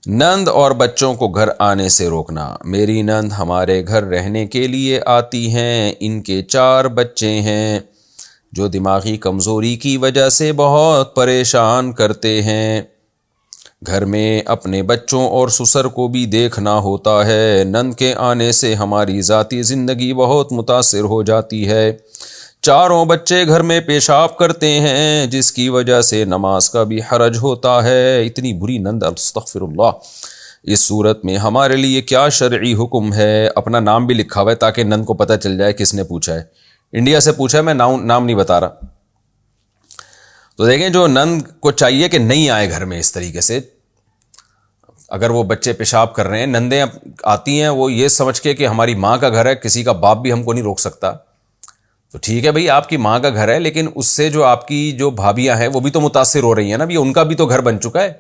نند اور بچوں کو گھر آنے سے روکنا۔ میری نند ہمارے گھر رہنے کے لیے آتی ہیں، ان کے 4 بچے ہیں جو دماغی کمزوری کی وجہ سے بہت پریشان کرتے ہیں۔ گھر میں اپنے بچوں اور سسر کو بھی دیکھنا ہوتا ہے۔ نند کے آنے سے ہماری ذاتی زندگی بہت متاثر ہو جاتی ہے۔ 4 بچے گھر میں پیشاب کرتے ہیں جس کی وجہ سے نماز کا بھی حرج ہوتا ہے۔ اتنی بری نند، استغفر اللہ۔ اس صورت میں ہمارے لیے کیا شرعی حکم ہے؟ اپنا نام بھی لکھا ہوا ہے تاکہ نند کو پتہ چل جائے کس نے پوچھا ہے۔ انڈیا سے پوچھا ہے، میں نام نہیں بتا رہا۔ تو دیکھیں، جو نند کو چاہیے کہ نہیں آئے گھر میں اس طریقے سے، اگر وہ بچے پیشاب کر رہے ہیں، نندیں آتی ہیں وہ یہ سمجھ کے کہ ہماری ماں کا گھر ہے، کسی کا باپ بھی ہم کو نہیں روک سکتا، تو ٹھیک ہے بھئی آپ کی ماں کا گھر ہے، لیکن اس سے جو آپ کی جو بھابیاں ہیں وہ بھی تو متاثر ہو رہی ہیں نا، بھی ان کا بھی تو گھر بن چکا ہے۔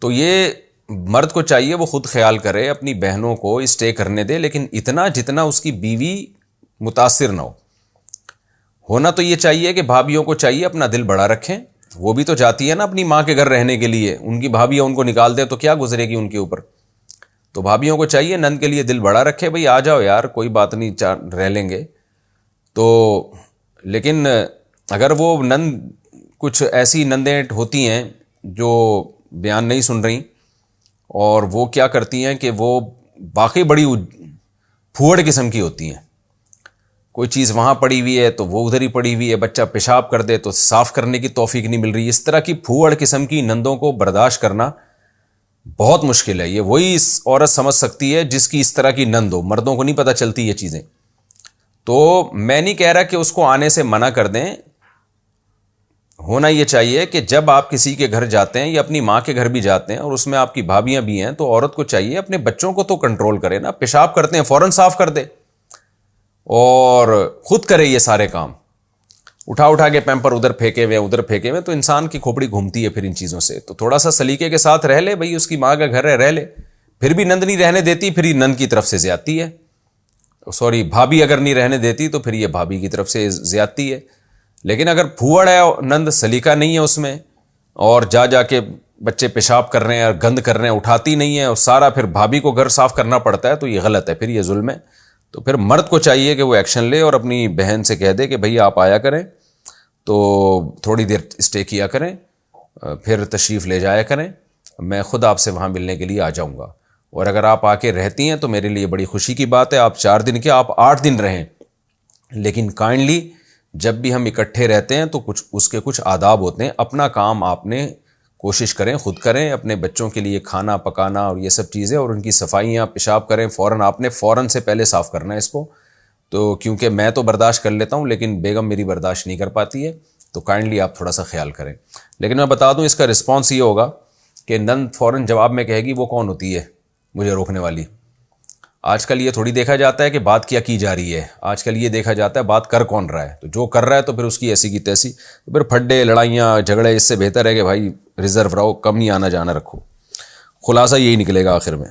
تو یہ مرد کو چاہیے وہ خود خیال کرے، اپنی بہنوں کو اسٹے کرنے دے، لیکن اتنا جتنا اس کی بیوی متاثر نہ ہو۔ ہونا تو یہ چاہیے کہ بھابیوں کو چاہیے اپنا دل بڑا رکھیں، وہ بھی تو جاتی ہے نا اپنی ماں کے گھر رہنے کے لیے، ان کی بھابیاں ان کو نکال دیں تو کیا گزرے گی ان کے اوپر۔ تو بھابیوں کو چاہیے نند کے لیے دل بڑا رکھے، بھئی آ جاؤ یار، کوئی بات نہیں، رہ لیں گے۔ تو لیکن اگر وہ نند، کچھ ایسی نندیں ہوتی ہیں جو بیان نہیں سن رہی، اور وہ کیا کرتی ہیں کہ وہ باقی بڑی پھوڑ قسم کی ہوتی ہیں، کوئی چیز وہاں پڑی ہوئی ہے تو وہ ادھر ہی پڑی ہوئی ہے، بچہ پیشاب کر دے تو صاف کرنے کی توفیق نہیں مل رہی۔ اس طرح کی پھوڑ قسم کی نندوں کو برداشت کرنا بہت مشکل ہے۔ یہ وہی عورت سمجھ سکتی ہے جس کی اس طرح کی نند ہو، مردوں کو نہیں پتہ چلتی یہ چیزیں۔ تو میں نہیں کہہ رہا کہ اس کو آنے سے منع کر دیں، ہونا یہ چاہیے کہ جب آپ کسی کے گھر جاتے ہیں یا اپنی ماں کے گھر بھی جاتے ہیں اور اس میں آپ کی بھابیاں بھی ہیں، تو عورت کو چاہیے اپنے بچوں کو تو کنٹرول کرے نا، پیشاب کرتے ہیں فوراً صاف کر دے اور خود کرے یہ سارے کام، اٹھا کے پیمپر ادھر پھینکے ہوئے تو انسان کی کھوپڑی گھومتی ہے پھر ان چیزوں سے۔ تو تھوڑا سا سلیقے کے ساتھ رہ لے، بھئی اس کی ماں کا گھر ہے، رہ لے۔ پھر بھی نند نہیں رہنے دیتی، پھر یہ نند کی طرف سے زیادتی ہے، بھابی اگر نہیں رہنے دیتی تو پھر یہ بھابی کی طرف سے زیادتی ہے۔ لیکن اگر پھوڑ ہے، نند سلیقہ نہیں ہے اس میں، اور جا کے بچے پیشاب کر رہے ہیں اور گند کر رہے ہیں، اٹھاتی نہیں ہے، اور سارا پھر بھابی کو گھر صاف کرنا پڑتا ہے، تو یہ غلط ہے، پھر یہ ظلم ہے۔ تو پھر مرد کو چاہیے کہ وہ ایکشن لے اور اپنی بہن سے کہہ دے کہ بھئی آپ آیا کریں تو تھوڑی دیر اسٹے کیا کریں، پھر تشریف لے جایا کریں، میں خود آپ سے وہاں ملنے کے لیے آ جاؤں گا، اور اگر آپ آ کے رہتی ہیں تو میرے لیے بڑی خوشی کی بات ہے۔ آپ 4 دن کے، آپ 8 دن رہیں، لیکن کائنڈلی جب بھی ہم اکٹھے رہتے ہیں تو اس کے کچھ آداب ہوتے ہیں۔ اپنا کام آپ نے کوشش کریں خود کریں، اپنے بچوں کے لیے کھانا پکانا اور یہ سب چیزیں، اور ان کی صفائیاں، پیشاب کریں آپ نے فوراً سے پہلے صاف کرنا ہے اس کو، تو کیونکہ میں تو برداشت کر لیتا ہوں لیکن بیگم میری برداشت نہیں کر پاتی ہے، تو کائنڈلی آپ تھوڑا سا خیال کریں۔ لیکن میں بتا دوں اس کا رسپانس یہ ہوگا کہ نند فوراً جواب میں کہے گی وہ کون ہوتی ہے مجھے روکنے والی۔ آج کل یہ تھوڑی دیکھا جاتا ہے کہ بات کیا کی جا رہی ہے، آج کل یہ دیکھا جاتا ہے بات کر کون رہا ہے، تو جو کر رہا ہے تو پھر اس کی ایسی کی تیسی، تو پھر پھڈے لڑائیاں جھگڑے، اس سے بہتر ہے کہ بھائی ریزرو رہو، کم ہی آنا جانا رکھو۔ خلاصہ یہی نکلے گا آخر میں۔